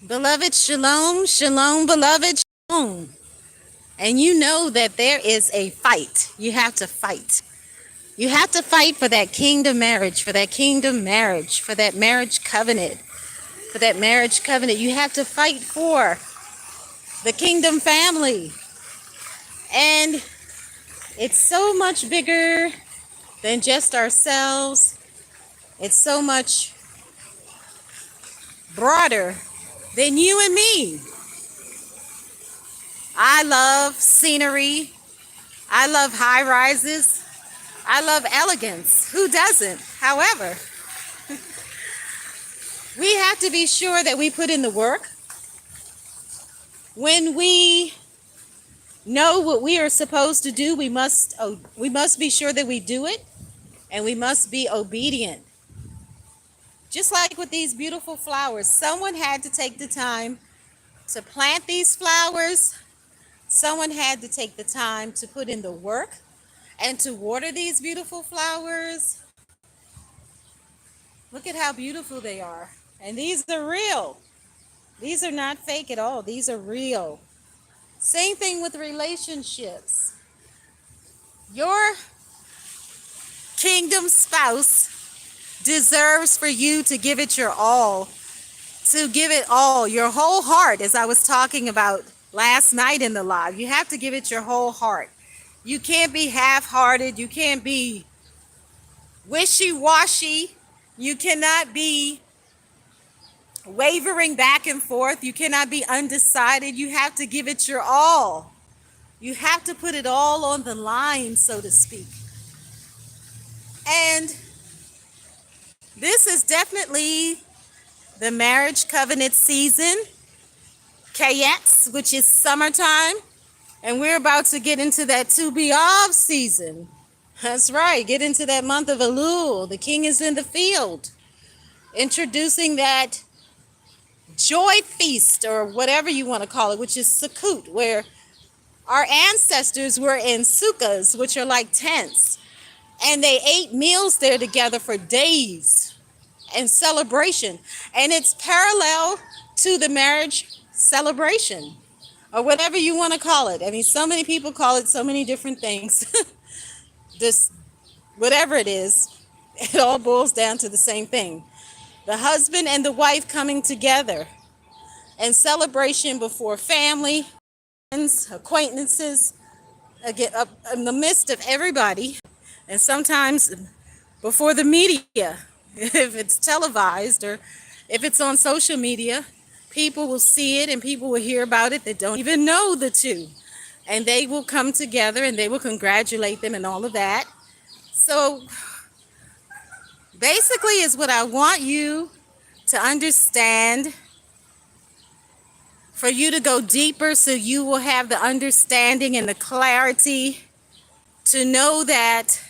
Beloved, shalom, shalom, beloved, shalom. And you know that there is a fight. You have to fight. You have to fight for that kingdom marriage, for that kingdom marriage, for that marriage covenant, for that marriage covenant. You have to fight for the kingdom family. And it's so much bigger than just ourselves. It's so much broader than you and me. I love scenery. I love high rises. I love elegance. Who doesn't? However, we have to be sure that we put in the work. When we know what we are supposed to do, we must be sure that we do it, and we must be obedient. Just like with these beautiful flowers, someone had to take the time to plant these flowers. Someone had to take the time to put in the work and to water these beautiful flowers. Look at how beautiful they are. And these are real. These are not fake at all. These are real. Same thing with relationships. Your kingdom spouse deserves for you to give it your all. To give it all, your whole heart, as I was talking about last night in the live. You have to give it your whole heart. You can't be half-hearted. You can't be wishy-washy. You cannot be wavering back and forth. You cannot be undecided. You have to give it your all. You have to put it all on the line, so to speak. And this is definitely the marriage covenant season. Kayets, which is summertime, and we're about to get into that to be of season. That's right, get into that month of Elul. The king is in the field, introducing that joy feast, or whatever you want to call it, which is Sukkot, where our ancestors were in sukkahs, which are like tents, and they ate meals there together for days in celebration. And it's parallel to the marriage celebration, or whatever you want to call it. I mean, so many people call it so many different things. This, whatever it is, it all boils down to the same thing. The husband and the wife coming together in celebration before family, friends, acquaintances, again, in the midst of everybody, and sometimes before the media, if it's televised or if it's on social media. People will see it and people will hear about it that don't even know the two. And they will come together and they will congratulate them and all of that. So basically is what I want you to understand, for you to go deeper, so you will have the understanding and the clarity to know that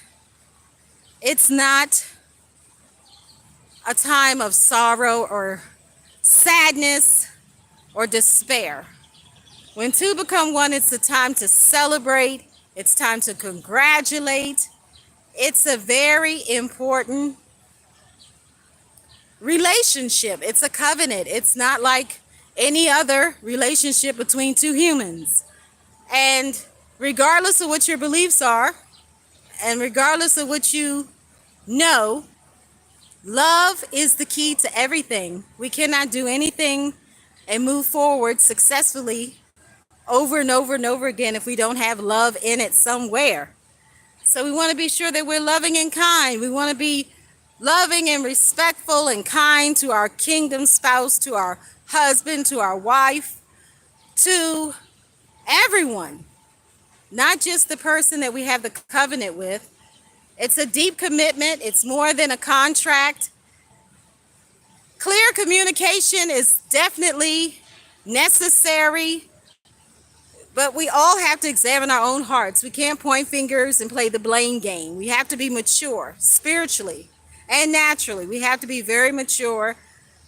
it's not a time of sorrow or sadness or despair. When two become one, it's a time to celebrate. It's time to congratulate. It's a very important relationship. It's a covenant. It's not like any other relationship between two humans. And regardless of what your beliefs are, and regardless of what you know, love is the key to everything. We cannot do anything and move forward successfully over and over and over again if we don't have love in it somewhere. So we want to be sure that we're loving and kind. We want to be loving and respectful and kind to our kingdom spouse, to our husband, to our wife, to everyone, not just the person that we have the covenant with. It's a deep commitment. It's more than a contract. Clear communication is definitely necessary, but we all have to examine our own hearts. We can't point fingers and play the blame game. We have to be mature spiritually and naturally. We have to be very mature.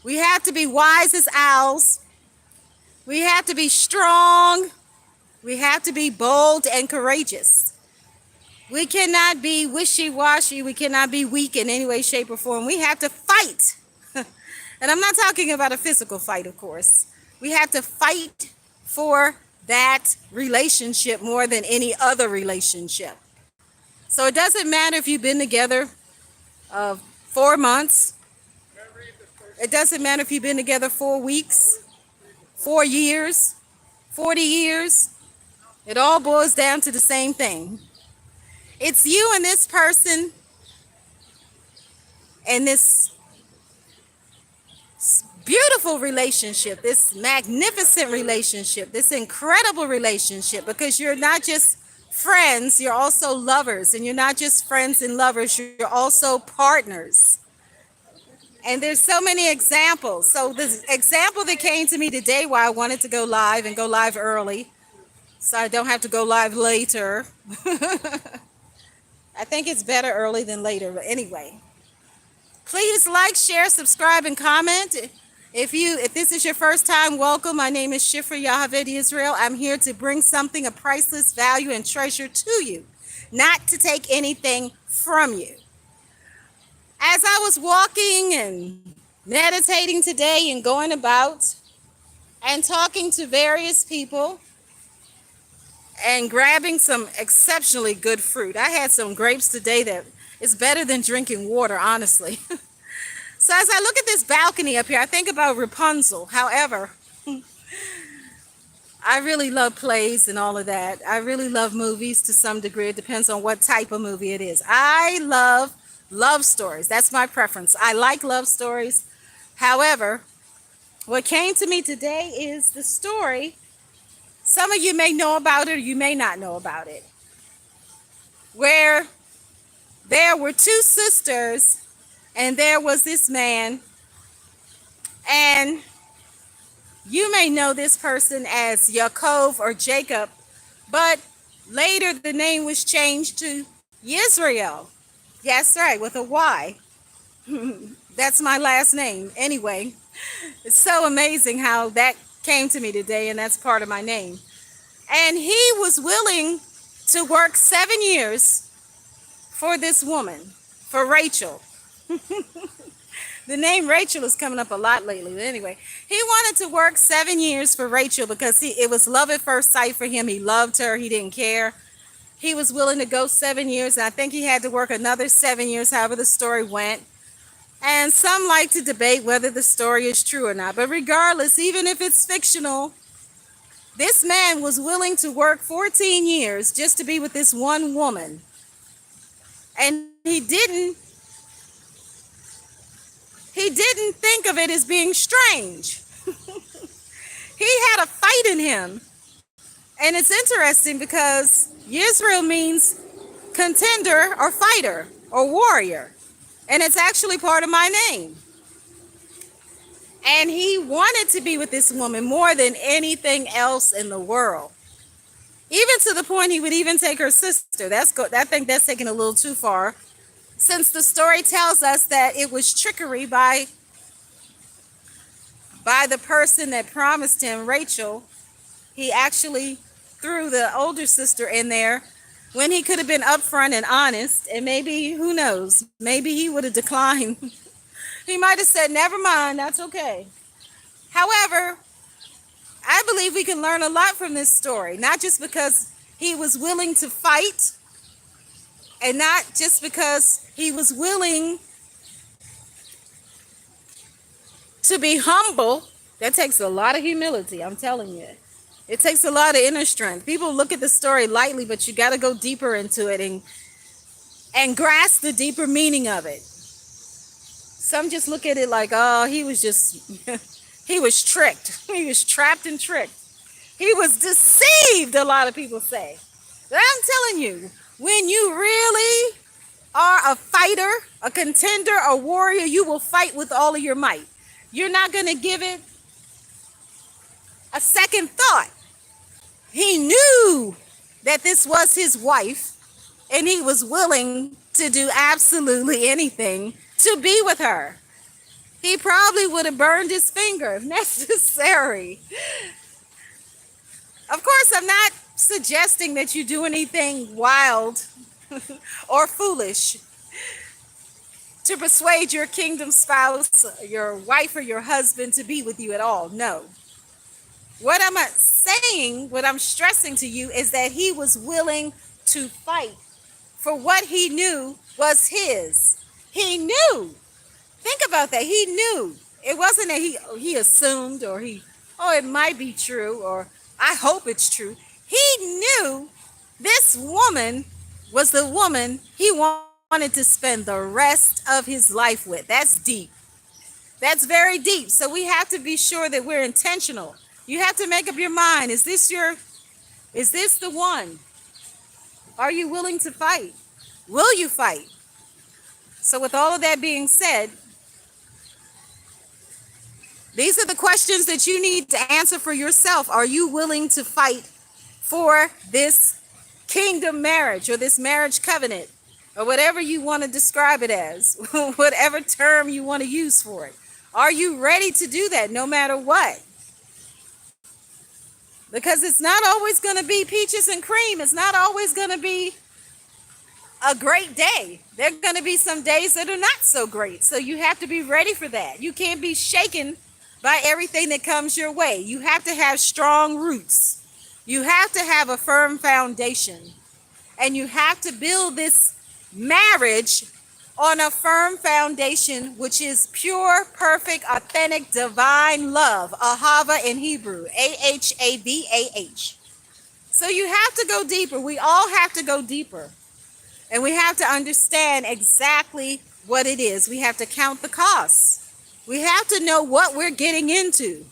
We have to be wise as owls. We have to be strong. We have to be bold and courageous. We cannot be wishy-washy. We cannot be weak in any way, shape, or form. We have to fight. And I'm not talking about a physical fight, of course. We have to fight for that relationship more than any other relationship. So it doesn't matter if you've been together 4 months. It doesn't matter if you've been together 4 weeks, 4 years, 40 years. It all boils down to the same thing. It's you and this person and this beautiful relationship, this magnificent relationship, this incredible relationship, because you're not just friends, you're also lovers, and you're not just friends and lovers, you're also partners. And there's so many examples. So the example that came to me today, why I wanted to go live and go live early, so I don't have to go live later. I think it's better early than later, but anyway. Please like, share, subscribe, and comment. If this is your first time, welcome. My name is Shifra YAAKOV Yisrael. I'm here to bring something of priceless value and treasure to you, not to take anything from you. As I was walking and meditating today and going about and talking to various people and grabbing some exceptionally good fruit. I had some grapes today that is better than drinking water, honestly. So as I look at this balcony up here, I think about Rapunzel. However, I really love plays and all of that. I really love movies to some degree. It depends on what type of movie it is. I love stories. That's my preference. I like love stories. However, what came to me today is the story. Some of you may know about it or you may not know about it. Where there were two sisters and there was this man, and you may know this person as YAAKOV or Jacob, but later the name was changed to Yisrael. Yes, right, with a Y. That's my last name. Anyway, it's so amazing how that came to me today, and that's part of my name. And he was willing to work 7 years for this woman, for Rachel. The name Rachel is coming up a lot lately. But anyway, he wanted to work 7 years for Rachel because it was love at first sight for him. He loved her. He didn't care. He was willing to go 7 years. And I think he had to work another 7 years, however the story went. And some like to debate whether the story is true or not. But regardless, even if it's fictional, this man was willing to work 14 years just to be with this one woman. And he didn't think of it as being strange. He had a fight in him. And it's interesting because Yisrael means contender or fighter or warrior. And it's actually part of my name. And he wanted to be with this woman more than anything else in the world. Even to the point he would even take her sister. I think that's taken a little too far, since the story tells us that it was trickery by the person that promised him Rachel. He actually threw the older sister in there when he could have been upfront and honest, and maybe, who knows, maybe he would have declined. He might have said, never mind, that's okay. However, I believe we can learn a lot from this story, not just because he was willing to fight, and not just because he was willing to be humble. That takes a lot of humility, I'm telling you. It takes a lot of inner strength. People look at the story lightly, but you got to go deeper into it and grasp the deeper meaning of it. Some just look at it like, oh, he was tricked. He was trapped and tricked. He was deceived, a lot of people say. But I'm telling you, when you really are a fighter, a contender, a warrior, you will fight with all of your might. You're not going to give it a second thought. He knew that this was his wife, and he was willing to do absolutely anything to be with her. He probably would have burned his finger if necessary. Of course, I'm not suggesting that you do anything wild or foolish to persuade your kingdom spouse, your wife or your husband to be with you at all. No. What I'm saying, what I'm stressing to you is that he was willing to fight for what he knew was his. He knew. Think about that. He knew. It wasn't that he assumed or it might be true or I hope it's true. He knew this woman was the woman he wanted to spend the rest of his life with. That's deep. That's very deep. So we have to be sure that we're intentional. You have to make up your mind. Is this the one? Are you willing to fight? Will you fight? So with all of that being said, these are the questions that you need to answer for yourself. Are you willing to fight for this kingdom marriage or this marriage covenant or whatever you want to describe it as, whatever term you want to use for it? Are you ready to do that no matter what? Because it's not always going to be peaches and cream. It's not always going to be a great day. There are going to be some days that are not so great. So you have to be ready for that. You can't be shaken by everything that comes your way. You have to have strong roots. You have to have a firm foundation. And you have to build this marriage on a firm foundation, which is pure, perfect, authentic, divine love. Ahava in Hebrew, Ahavah. So you have to go deeper. We all have to go deeper. And we have to understand exactly what it is. We have to count the costs. We have to know what we're getting into.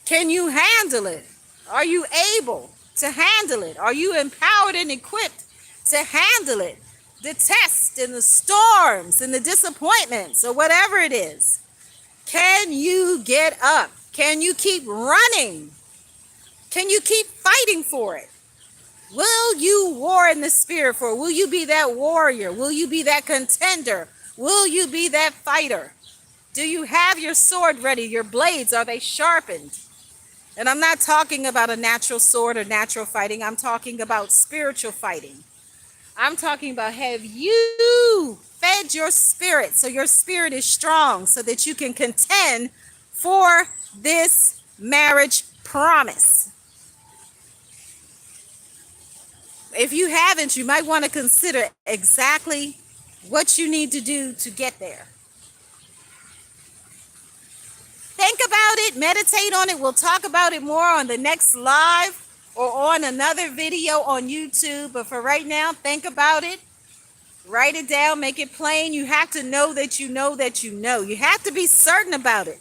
Can you handle it? Are you able to handle it? Are you empowered and equipped to handle it? The tests and the storms and the disappointments or whatever it is. Can you get up? Can you keep running? Can you keep fighting for it? Will you war in the spirit for it? Will you be that warrior? Will you be that contender? Will you be that fighter? Do you have your sword ready? Your blades, are they sharpened? And I'm not talking about a natural sword or natural fighting. I'm talking about spiritual fighting. I'm talking about, have you fed your spirit so your spirit is strong so that you can contend for this marriage promise? If you haven't, you might want to consider exactly what you need to do to get there. Think about it, meditate on it. We'll talk about it more on the next live or on another video on YouTube. But for right now, think about it. Write it down, make it plain. You have to know that you know that you know. You have to be certain about it.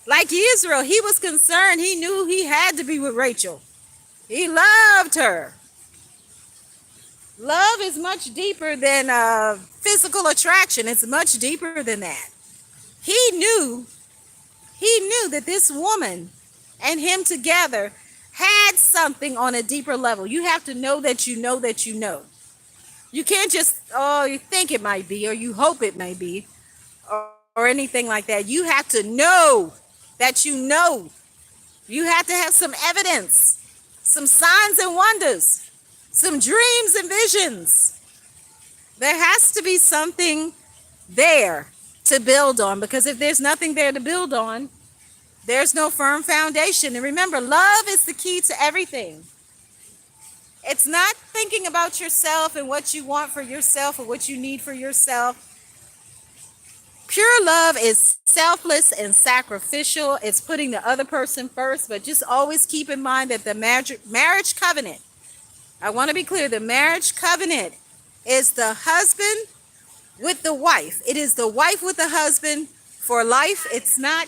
Like Israel, he was concerned. He knew he had to be with Rachel. He loved her. Love is much deeper than physical attraction. It's much deeper than that. He knew that this woman and him together had something on a deeper level. You have to know that you know that you know. You can't just, you think it might be, or you hope it may be, or anything like that. You have to know that you know. You have to have some evidence, some signs and wonders, some dreams and visions. There has to be something there to build on, because if there's nothing there to build on, there's no firm foundation. And remember, love is the key to everything. It's not thinking about yourself and what you want for yourself or what you need for yourself. Pure love is selfless and sacrificial. It's putting the other person first, but just always keep in mind that the marriage covenant, I want to be clear, the marriage covenant is the husband with the wife. It is the wife with the husband for life. It's not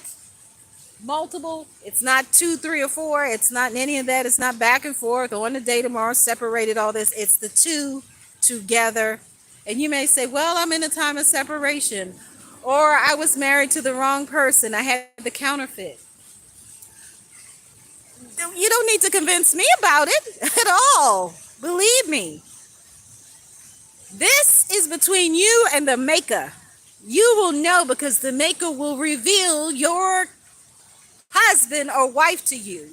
multiple. It's not 2, 3, or 4. It's not any of that. It's not back and forth, on a day tomorrow, separated, all this. It's the two together. And you may say, well, I'm in a time of separation, or I was married to the wrong person. I had the counterfeit. You don't need to convince me about it at all. Believe me. This is between you and the maker. You will know, because the maker will reveal your husband or wife to you.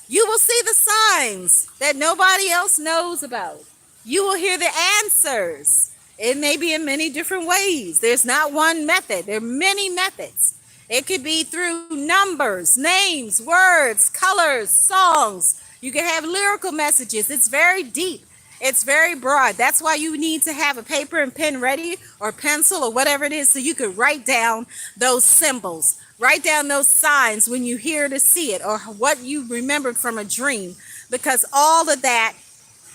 You will see the signs that nobody else knows about. You will hear the answers. It may be in many different ways. There's not one method. There are many methods. It could be through numbers, names, words, colors, songs. You can have lyrical messages. It's very deep. It's very broad. That's why you need to have a paper and pen ready, or pencil, or whatever it is, so you can write down those symbols. Write down those signs when you hear to see it, or what you remembered from a dream. Because all of that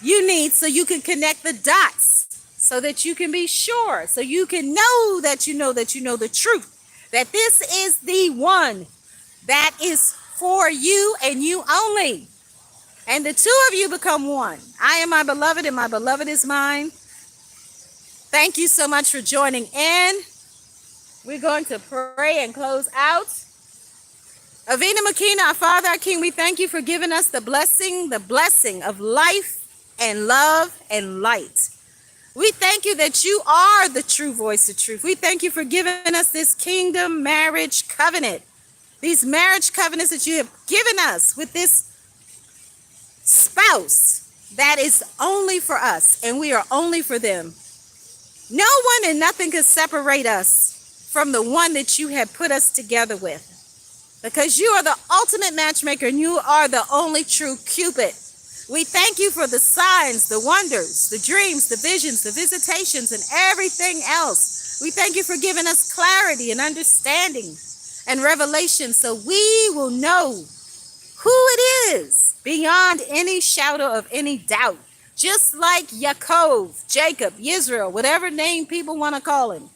you need so you can connect the dots, so that you can be sure, so you can know that you know the truth, that this is the one that is for you and you only. And the two of you become one. I am my beloved and my beloved is mine. Thank you so much for joining in. We're going to pray and close out. Avina Makina, our Father, our King, we thank you for giving us the blessing of life and love and light. We thank you that you are the true voice of truth. We thank you for giving us this kingdom marriage covenant. These marriage covenants that you have given us with this spouse that is only for us, and we are only for them. No one and nothing can separate us from the one that you have put us together with, because you are the ultimate matchmaker and you are the only true Cupid. We thank you for the signs, the wonders, the dreams, the visions, the visitations, and everything else. We thank you for giving us clarity and understanding and revelation, so we will know who it is beyond any shadow of any doubt. Just like YAAKOV, Jacob, Yisrael, whatever name people want to call him.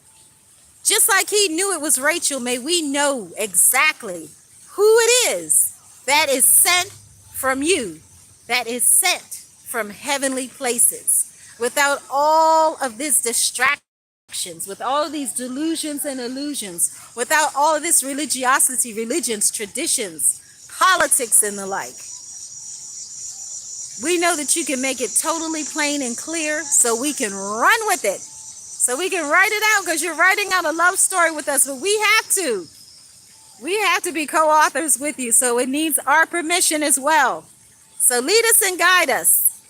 Just like he knew it was Rachel, may we know exactly who it is that is sent from you, that is sent from heavenly places, without all of these distractions, with all of these delusions and illusions, without all of this religiosity, religions, traditions, politics, and the like. We know that you can make it totally plain and clear, so we can run with it, so we can write it out, because you're writing out a love story with us. But we have to be co-authors with you, so it needs our permission as well. So lead us and guide us.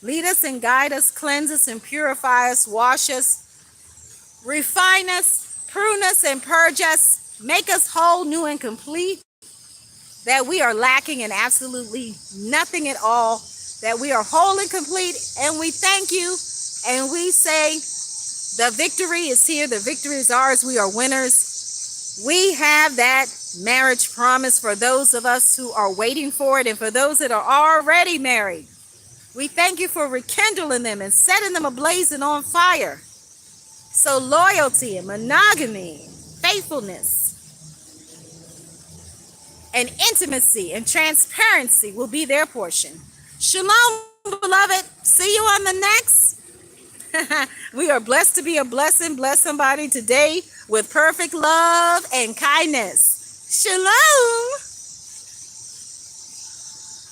Lead us and guide us, cleanse us and purify us, wash us, refine us, prune us and purge us, make us whole, new and complete, that we are lacking in absolutely nothing at all, that we are whole and complete. And we thank you, and we say the victory is here, the victory is ours, we are winners. We have that marriage promise for those of us who are waiting for it, and for those that are already married. We thank you for rekindling them and setting them ablaze and on fire. So loyalty and monogamy, faithfulness, and intimacy and transparency will be their portion. Shalom, beloved. See you on the next. We are blessed to be a blessing. Bless somebody today with perfect love and kindness. Shalom.